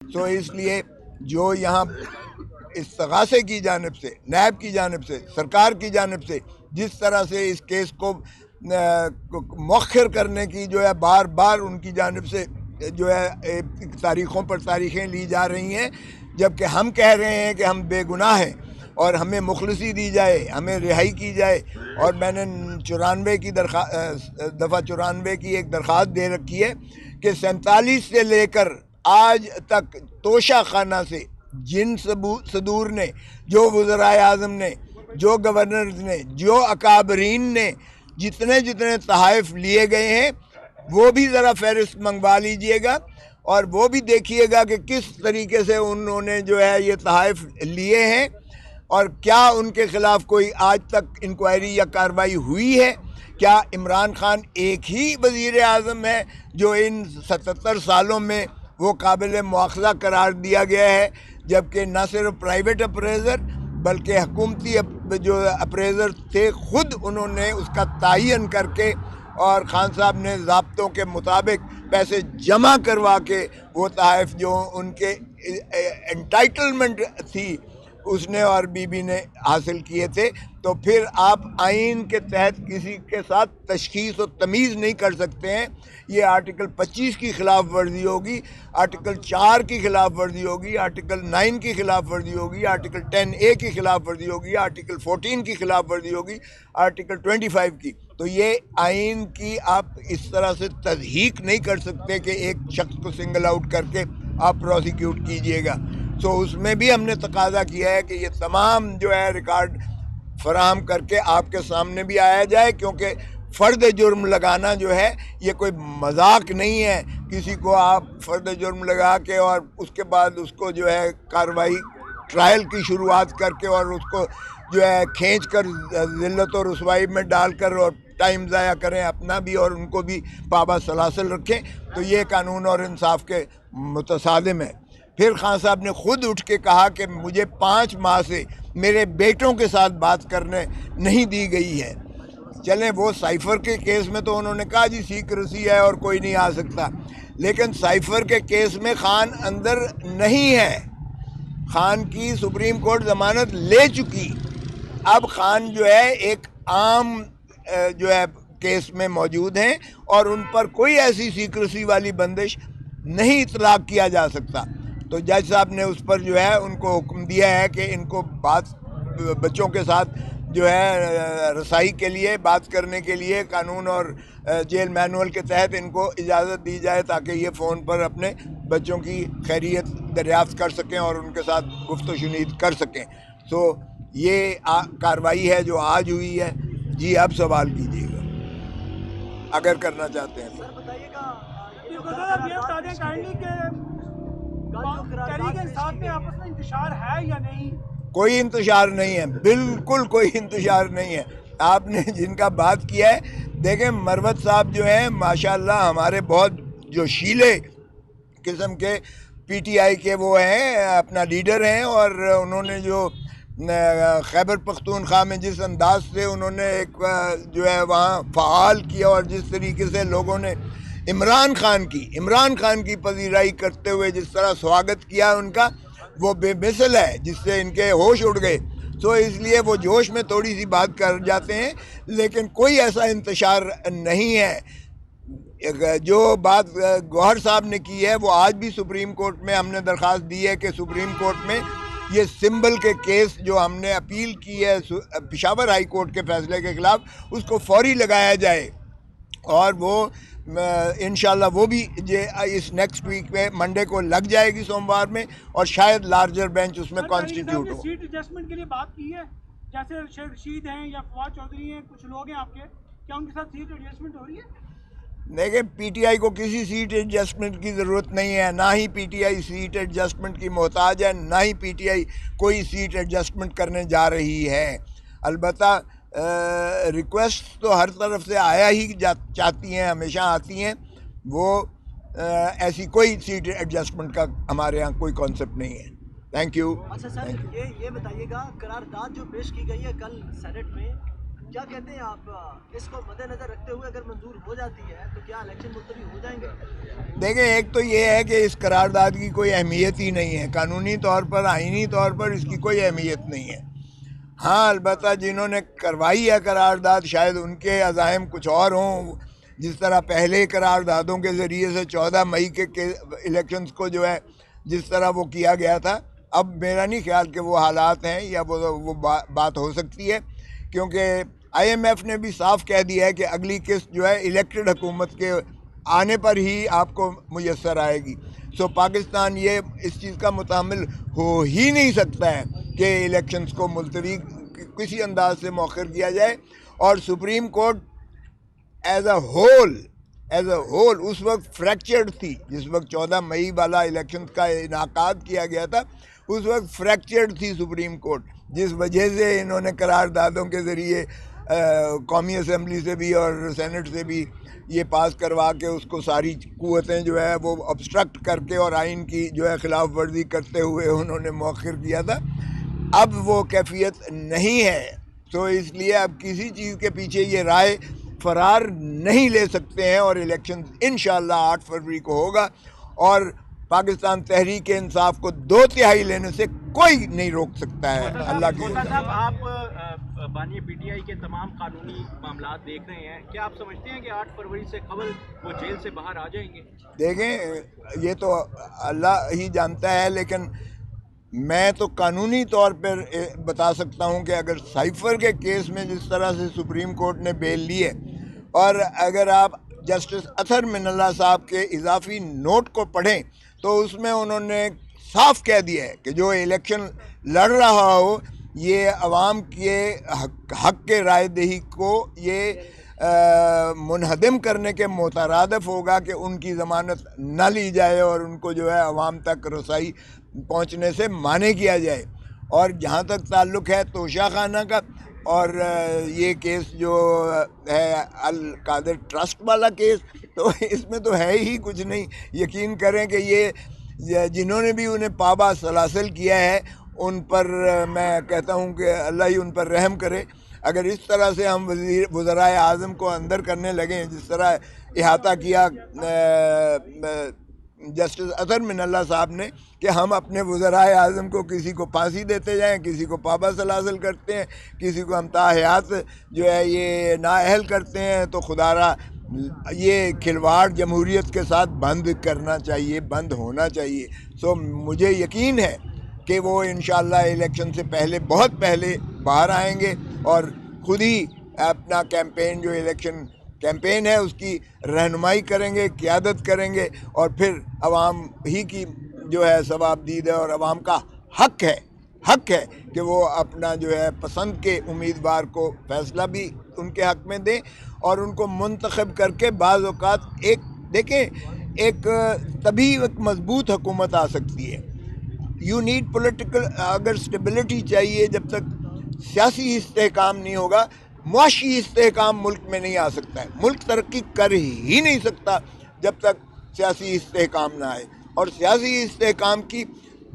تو اس لیے جو یہاں استغاثے کی جانب سے، نیب کی جانب سے، سرکار کی جانب سے جس طرح سے اس کیس کو مؤخر کرنے کی جو ہے بار بار ان کی جانب سے جو ہے تاریخوں پر تاریخیں لی جا رہی ہیں، جبکہ ہم کہہ رہے ہیں کہ ہم بے گناہ ہیں اور ہمیں مخلصی دی جائے، ہمیں رہائی کی جائے. اور میں نے 94 کی دفعہ 94 کی ایک درخواست دے رکھی ہے کہ 47 سے لے کر آج تک توشہ خانہ سے جن صدور نے، جو وزرائے اعظم نے، جو گورنرز نے، جو اکابرین نے جتنے تحائف لیے گئے ہیں وہ بھی ذرا فہرست منگوا لیجئے گا اور وہ بھی دیکھیے گا کہ کس طریقے سے انہوں نے جو ہے یہ تحائف لیے ہیں اور کیا ان کے خلاف کوئی آج تک انکوائری یا کارروائی ہوئی ہے. کیا عمران خان ایک ہی وزیر اعظم ہے جو ان 77 سالوں میں وہ قابل مواخذہ قرار دیا گیا ہے، جبکہ نہ صرف پرائیویٹ اپریزر بلکہ حکومتی جو اپریزر تھے خود انہوں نے اس کا تعین کر کے اور خان صاحب نے ضابطوں کے مطابق پیسے جمع کروا کے وہ تحائف جو ان کے انٹائٹلمنٹ تھی اس نے اور بی بی نے حاصل کیے تھے. تو پھر آپ آئین کے تحت کسی کے ساتھ تشخیص و تمیز نہیں کر سکتے ہیں. یہ آرٹیکل 25 کی خلاف ورزی ہوگی، آرٹیکل 4 کی خلاف ورزی ہوگی، آرٹیکل 9 کی خلاف ورزی ہوگی، آرٹیکل 10A کی خلاف ورزی ہوگی، آرٹیکل 14 کی خلاف ورزی ہوگی، آرٹیکل 25 کی. تو یہ آئین کی آپ اس طرح سے تضحیق نہیں کر سکتے کہ ایک شخص کو سنگل آؤٹ کر کے آپ پروسیکیوٹ کیجئے گا. سو اس میں بھی ہم نے تقاضا کیا ہے کہ یہ تمام جو ہے ریکارڈ فراہم کر کے آپ کے سامنے بھی آیا جائے، کیونکہ فرد جرم لگانا جو ہے یہ کوئی مذاق نہیں ہے. کسی کو آپ فرد جرم لگا کے اور اس کے بعد اس کو جو ہے کارروائی ٹرائل کی شروعات کر کے اور اس کو جو ہے کھینچ کر ذلت و رسوائی میں ڈال کر اور ٹائم ضائع کریں اپنا بھی اور ان کو بھی پابہ سلاسل رکھیں، تو یہ قانون اور انصاف کے متصادم ہے. پھر خان صاحب نے خود اٹھ کے کہا کہ مجھے 5 ماہ سے میرے بیٹوں کے ساتھ بات کرنے نہیں دی گئی ہے. چلیں وہ سائفر کے کیس میں تو انہوں نے کہا جی سیکریسی ہے اور کوئی نہیں آ سکتا، لیکن سائفر کے کیس میں خان اندر نہیں ہے. خان کی سپریم کورٹ ضمانت لے چکی. اب خان جو ہے ایک عام جو ہے کیس میں موجود ہیں اور ان پر کوئی ایسی سیکریسی والی بندش نہیں اطلاق کیا جا سکتا. تو جج صاحب نے اس پر جو ہے ان کو حکم دیا ہے کہ ان کو بچوں کے ساتھ جو ہے رسائی کے لیے بات کرنے کے لیے قانون اور جیل مینول کے تحت ان کو اجازت دی جائے تاکہ یہ فون پر اپنے بچوں کی خیریت دریافت کر سکیں اور ان کے ساتھ گفت و شنید کر سکیں. سو یہ کارروائی ہے جو آج ہوئی ہے. جی آپ سوال کیجیے گا اگر کرنا چاہتے ہیں. سر بتائیے گا کوئی انتشار نہیں ہے، بالکل کوئی انتشار نہیں ہے. آپ نے جن کا بات کیا ہے، دیکھیں مروت صاحب جو ہیں ماشاءاللہ ہمارے بہت جو شیلے قسم کے پی ٹی آئی کے وہ ہیں، اپنا لیڈر ہیں، اور انہوں نے جو خیبر پختونخوا میں جس انداز سے انہوں نے ایک جو ہے وہاں فعال کیا اور جس طریقے سے لوگوں نے عمران خان کی پذیرائی کرتے ہوئے جس طرح سواگت کیا ان کا، وہ بے مثل ہے، جس سے ان کے ہوش اڑ گئے. سو اس لیے وہ جوش میں تھوڑی سی بات کر جاتے ہیں، لیکن کوئی ایسا انتشار نہیں ہے. جو بات گوہر صاحب نے کی ہے وہ آج بھی سپریم کورٹ میں ہم نے درخواست دی ہے کہ سپریم کورٹ میں یہ سمبل کے کیس جو ہم نے اپیل کی ہے پشاور ہائی کورٹ کے فیصلے کے خلاف، اس کو فوری لگایا جائے. اور وہ انشاءاللہ وہ بھی اس نیکسٹ ویک میں منڈے کو لگ جائے گی، سوموار میں، اور شاید لارجر بینچ اس میں کانسٹیٹیوٹ ہو. سیٹ ایڈجسٹمنٹ کے لیے بات کی ہے، جیسے شیخ رشید ہیں یا فواد چودھری ہیں، کچھ لوگ ہیں آپ کے، کیا ان کے ساتھ سیٹ ایڈجسٹمنٹ ہو رہی ہے؟ دیکھیں پی ٹی آئی کو کسی سیٹ ایڈجسٹمنٹ کی ضرورت نہیں ہے، نہ ہی P T I seat adjustment کی محتاج ہے، نہ ہی پی ٹی آئی کوئی سیٹ ایڈجسٹمنٹ کرنے جا رہی ہے. البتہ ریکویسٹ تو ہر طرف سے آیا ہی چاہتی ہیں، ہمیشہ آتی ہیں. وہ ایسی کوئی سیٹ ایڈجسٹمنٹ کا ہمارے ہاں کوئی کانسیپٹ نہیں ہے. Thank you. اچھا سر یہ بتائیے گا، قرارداد جو پیش کی گئی ہے کل سینٹ میں، کیا کہتے ہیں آپ اس کو مد نظر رکھتے ہوئے اگر منظور ہو جاتی ہے تو کیا الیکشن ملتوی ہو جائیں گے؟ دیکھیں، ایک تو یہ ہے کہ اس قرارداد کی کوئی اہمیت ہی نہیں ہے، قانونی طور پر، آئینی طور پر اس کی کوئی اہمیت نہیں ہے۔ ہاں البتہ جنہوں نے کروائی ہے قرارداد شاید ان کے عزائم کچھ اور ہوں، جس طرح پہلے قراردادوں کے ذریعے سے 14 مئی کے الیکشنز کو جو ہے جس طرح وہ کیا گیا تھا، اب میرا نہیں خیال کہ وہ حالات ہیں یا وہ بات ہو سکتی ہے، کیونکہ آئی ایم ایف نے بھی صاف کہہ دیا ہے کہ اگلی قسط جو ہے الیکٹڈ حکومت کے آنے پر ہی آپ کو میسر آئے گی۔ سو پاکستان یہ اس چیز کا متحمل ہو ہی نہیں سکتا ہے کہ الیکشنز کو ملتوی کسی انداز سے مؤخر کیا جائے، اور Supreme Court as a whole اس وقت فریکچرڈ تھی، جس وقت 14 مئی والا الیکشن کا انعقاد کیا گیا تھا اس وقت فریکچرڈ تھی سپریم کورٹ، جس وجہ سے انہوں نے قراردادوں کے ذریعے قومی اسمبلی سے بھی اور سینٹ سے بھی یہ پاس کروا کے اس کو ساری قوتیں جو ہے وہ obstruct کر کے اور آئین کی جو ہے خلاف ورزی کرتے ہوئے انہوں نے مؤخر کیا تھا۔ اب وہ کیفیت نہیں ہے، تو اس لیے اب کسی چیز کے پیچھے یہ رائے فرار نہیں لے سکتے ہیں، اور الیکشن انشاءاللہ 8 فروری کو ہوگا، اور پاکستان تحریک انصاف کو 2/3 لینے سے کوئی نہیں روک سکتا ہے۔ اللہ کی صاحب، آپ بانی پی ٹی آئی کے تمام قانونی معاملات دیکھ رہے ہیں، کیا آپ سمجھتے ہیں کہ 8 فروری سے قبل وہ جیل سے باہر آ جائیں گے؟ دیکھیں، یہ تو اللہ ہی جانتا ہے، لیکن میں تو قانونی طور پر بتا سکتا ہوں کہ اگر سائفر کے کیس میں جس طرح سے سپریم کورٹ نے بیل لی ہے، اور اگر آپ جسٹس اطہر من اللہ صاحب کے اضافی نوٹ کو پڑھیں تو اس میں انہوں نے صاف کہہ دیا ہے کہ جو الیکشن لڑ رہا ہو یہ عوام کے حق کے رائے دہی کو یہ منہدم کرنے کے مترادف ہوگا کہ ان کی ضمانت نہ لی جائے اور ان کو جو ہے عوام تک رسائی پہنچنے سے مانع کیا جائے۔ اور جہاں تک تعلق ہے توشہ خانہ کا، اور یہ کیس جو ہے القادر ٹرسٹ والا کیس، تو اس میں تو ہے ہی کچھ نہیں۔ یقین کریں کہ یہ جنہوں نے بھی انہیں پابا سلاسل کیا ہے ان پر میں کہتا ہوں کہ اللہ ہی ان پر رحم کرے۔ اگر اس طرح سے ہم وزرائے اعظم کو اندر کرنے لگیں جس طرح احاطہ کیا جسٹس اطہر من اللہ صاحب نے کہ ہم اپنے وزرائے اعظم کو کسی کو پھانسی دیتے جائیں، کسی کو پابا سلاسل کرتے ہیں، کسی کو ہم تاحیات جو ہے یہ نااہل کرتے ہیں، تو خدا را یہ کھلواڑ جمہوریت کے ساتھ بند کرنا چاہیے، بند ہونا چاہیے۔ سو مجھے یقین ہے کہ وہ انشاءاللہ الیکشن سے پہلے، بہت پہلے باہر آئیں گے اور خود ہی اپنا کیمپین، جو الیکشن کیمپین ہے اس کی رہنمائی کریں گے، قیادت کریں گے، اور پھر عوام ہی کی جو ہے ثواب دید ہے، اور عوام کا حق ہے کہ وہ اپنا جو ہے پسند کے امیدوار کو فیصلہ بھی ان کے حق میں دیں، اور ان کو منتخب کر کے بعض اوقات ایک تبھی ایک مضبوط حکومت آ سکتی ہے۔ یو نیڈ پولیٹیکل، اگر اسٹیبلٹی چاہیے، جب تک سیاسی استحکام نہیں ہوگا، معاشی استحکام ملک میں نہیں آ سکتا ہے۔ ملک ترقی کر ہی نہیں سکتا جب تک سیاسی استحکام نہ آئے، اور سیاسی استحکام کی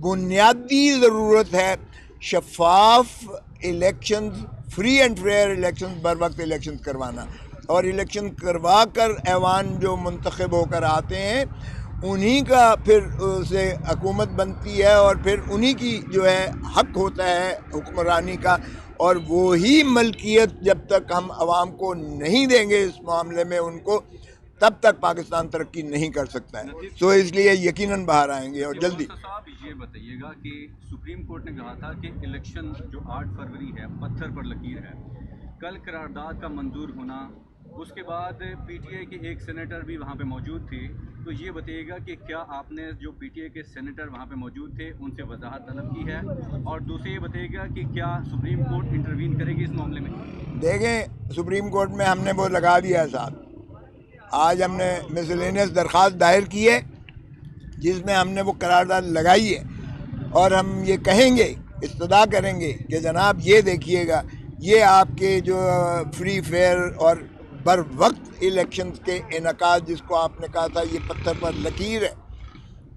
بنیادی ضرورت ہے شفاف elections, free and fair elections, بر وقت الیکشنز کروانا، اور الیکشن کروا کر ایوان جو منتخب ہو کر آتے ہیں انہی کا پھر سے حکومت بنتی ہے، اور پھر انہی کی جو ہے حق ہوتا ہے حکمرانی کا، اور وہی ملکیت جب تک ہم عوام کو نہیں دیں گے اس معاملے میں ان کو، تب تک پاکستان ترقی نہیں کر سکتا ہے۔ تو اس لیے یقیناً باہر آئیں گے اور جلدی۔ صاحب یہ بتائیے گا کہ سپریم کورٹ نے کہا تھا کہ الیکشن جو 8 فروری ہے پتھر پر لکیر ہے، کل قرارداد کا منظور ہونا، اس کے بعد پی ٹی آئی کے ایک سینیٹر بھی وہاں پہ موجود تھے، تو یہ بتائیے گا کہ کیا آپ نے جو پی ٹی آئی کے سینیٹر وہاں پہ موجود تھے ان سے وضاحت طلب کی ہے، اور دوسرے یہ بتائیے گا کہ کیا سپریم کورٹ انٹروین کرے گی اس معاملے میں؟ دیکھیں، سپریم کورٹ میں ہم نے وہ لگا دیا ہے ساتھ، آج ہم نے مسلینس درخواست دائر کی ہے جس میں ہم نے وہ قرارداد لگائی ہے، اور ہم یہ کہیں گے، استدعا کریں گے کہ جناب یہ دیکھیے گا، یہ آپ کے جو فری فیئر اور بر وقت الیکشنز کے انعقاد جس کو آپ نے کہا تھا یہ پتھر پر لکیر ہے،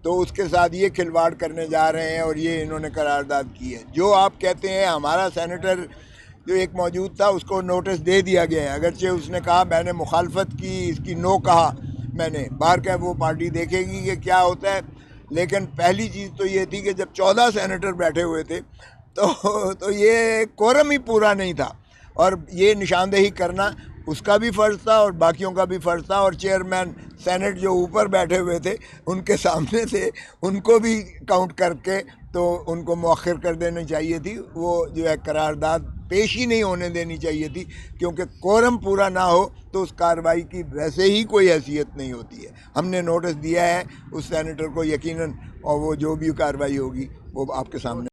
تو اس کے ساتھ یہ کھلواڑ کرنے جا رہے ہیں اور یہ انہوں نے قرارداد کی ہے۔ جو آپ کہتے ہیں ہمارا سینیٹر جو ایک موجود تھا اس کو نوٹس دے دیا گیا ہے، اگرچہ اس نے کہا میں نے مخالفت کی، اس کی نو کہا میں نے، باہر کا وہ پارٹی دیکھے گی کہ کیا ہوتا ہے، لیکن پہلی چیز تو یہ تھی کہ جب 14 سینیٹر بیٹھے ہوئے تھے تو یہ کورم ہی پورا نہیں تھا، اور یہ نشاندہی کرنا اس کا بھی فرض تھا اور باقیوں کا بھی فرض تھا، اور چیئرمین سینٹ جو اوپر بیٹھے ہوئے تھے ان کے سامنے تھے، ان کو بھی کاؤنٹ کر کے تو ان کو مؤخر کر دینی چاہیے تھی، وہ جو ہے قرارداد پیش ہی نہیں ہونے دینی چاہیے تھی، کیونکہ کورم پورا نہ ہو تو اس کارروائی کی ویسے ہی کوئی حیثیت نہیں ہوتی ہے۔ ہم نے نوٹس دیا ہے اس سینیٹر کو یقیناً، اور وہ جو بھی کارروائی ہوگی وہ آپ کے سامنے